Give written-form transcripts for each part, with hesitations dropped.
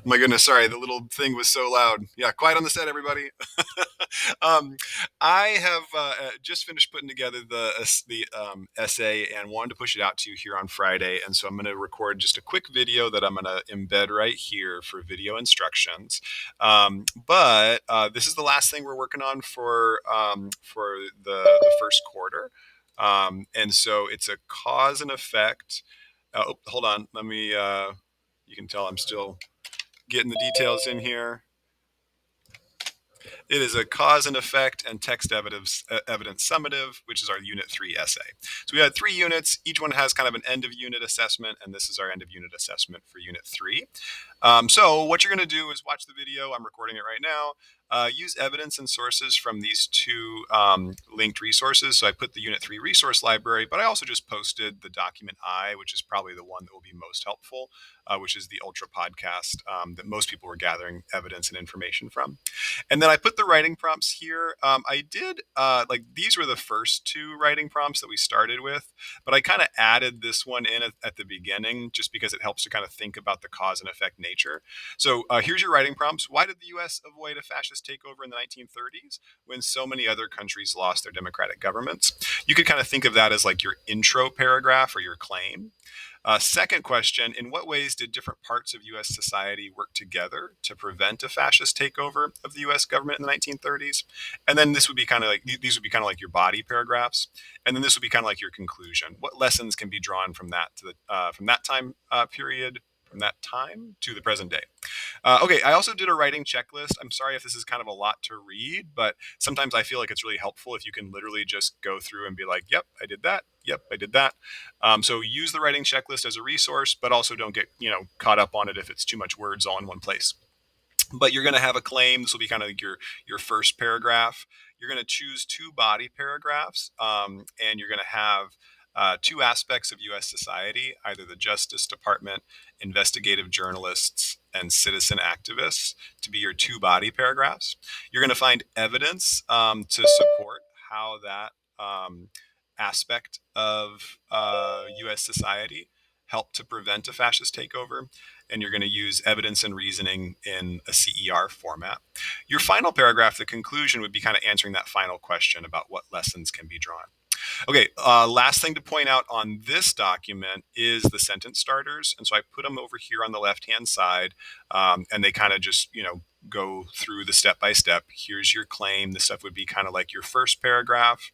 My goodness, sorry, the little thing was so loud. Yeah, quiet on the set, everybody. um, I have just finished putting together the essay and wanted to push it out to you here on Friday. And so I'm going to record just a quick video that I'm going to embed right here for video instructions. But this is the last thing we're working on for the first quarter. And so it's a cause and effect. Oh, hold on. Let me. You can tell I'm still getting the details in here. It is a cause and effect and text evidence summative, which is our Unit 3 essay. So we had 3 units. Each one has kind of an end of unit assessment, and this is our end of unit assessment for Unit 3. So what you're going to do is watch the video. I'm recording it right now. Use evidence and sources from these 2 linked resources. So I put the Unit 3 resource library, but I also just posted the document I, which is probably the one that will be most helpful, which is the Ultra podcast that most people were gathering evidence and information from. And then I put the writing prompts here. I did like these were the first 2 writing prompts that we started with, but I kind of added this one in at the beginning just because it helps to kind of think about the cause and effect nature. So here's your writing prompts. Why did the U.S. avoid a fascist takeover in the 1930s when so many other countries lost their democratic governments? You could kind of think of that as like your intro paragraph or your claim. Second question, in what ways did different parts of U.S. society work together to prevent a fascist takeover of the U.S. government in the 1930s? And then this would be kind of like, these would be kind of like your body paragraphs. And then this would be kind of like your conclusion. What lessons can be drawn from that from that time period, from that time to the present day? Okay, I also did a writing checklist. I'm sorry if this is kind of a lot to read, but sometimes I feel like it's really helpful if you can literally just go through and be like, yep, I did that. Yep, I did that. So use the writing checklist as a resource, but also don't get caught up on it if it's too much words all in one place. But you're going to have a claim. This will be kind of like your first paragraph. You're going to choose 2 body paragraphs, and you're going to have 2 aspects of U.S. society, either the Justice Department, investigative journalists, and citizen activists, to be your 2 body paragraphs. You're going to find evidence to support how that aspect of U.S. society helped to prevent a fascist takeover, and you're going to use evidence and reasoning in a CER format. Your final paragraph, the conclusion, would be kind of answering that final question about what lessons can be drawn. Okay, last thing to point out on this document is the sentence starters. And so I put them over here on the left-hand side, and they kind of just, go through the step-by-step. Here's your claim. This stuff would be kind of like your first paragraph.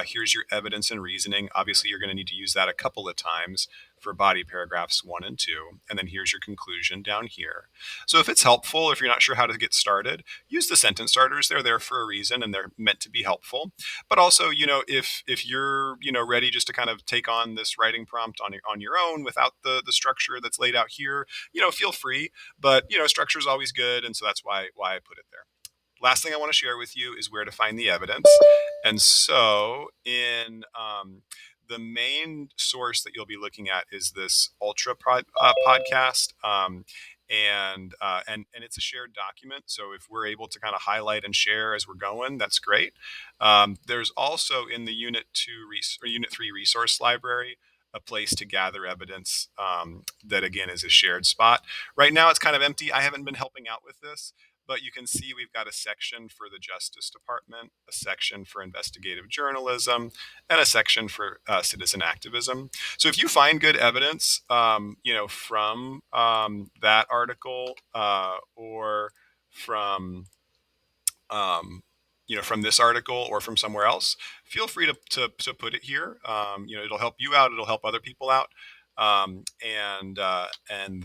Here's your evidence and reasoning. Obviously, you're going to need to use that a couple of times for body paragraphs 1 and 2. And then here's your conclusion down here. So if it's helpful, if you're not sure how to get started, use the sentence starters. They're there for a reason and they're meant to be helpful. But also, if you're, ready just to kind of take on this writing prompt on your own without the structure that's laid out here, feel free. But, structure is always good. And so that's why I put it there. Last thing I want to share with you is where to find the evidence. And so in the main source that you'll be looking at is this Ultra podcast. And it's a shared document. So if we're able to kind of highlight and share as we're going, that's great. There's also in the Unit 3 resource library a place to gather evidence that again is a shared spot. Right now it's kind of empty. I haven't been helping out with this, but you can see we've got a section for the Justice Department, a section for investigative journalism, and a section for citizen activism. So if you find good evidence, from that article or from from this article or from somewhere else, feel free to put it here. It'll help you out. It'll help other people out. And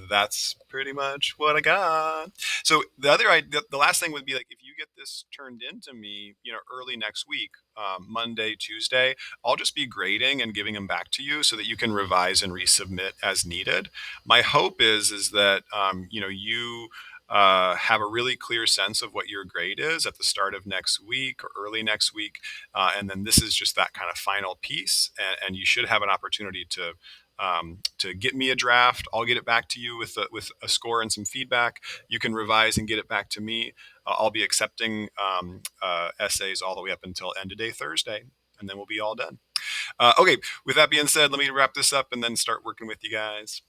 that's pretty much what I got. So the last thing would be like, if you get this turned into me, early next week, Monday, Tuesday, I'll just be grading and giving them back to you so that you can revise and resubmit as needed. My hope is that, you have a really clear sense of what your grade is at the start of next week or early next week. And then this is just that kind of final piece. And you should have an opportunity to get me a draft. I'll get it back to you with a score and some feedback. You can revise and get it back to me. I'll be accepting essays all the way up until end of day Thursday, and then we'll be all done. Okay, with that being said, let me wrap this up and then start working with you guys.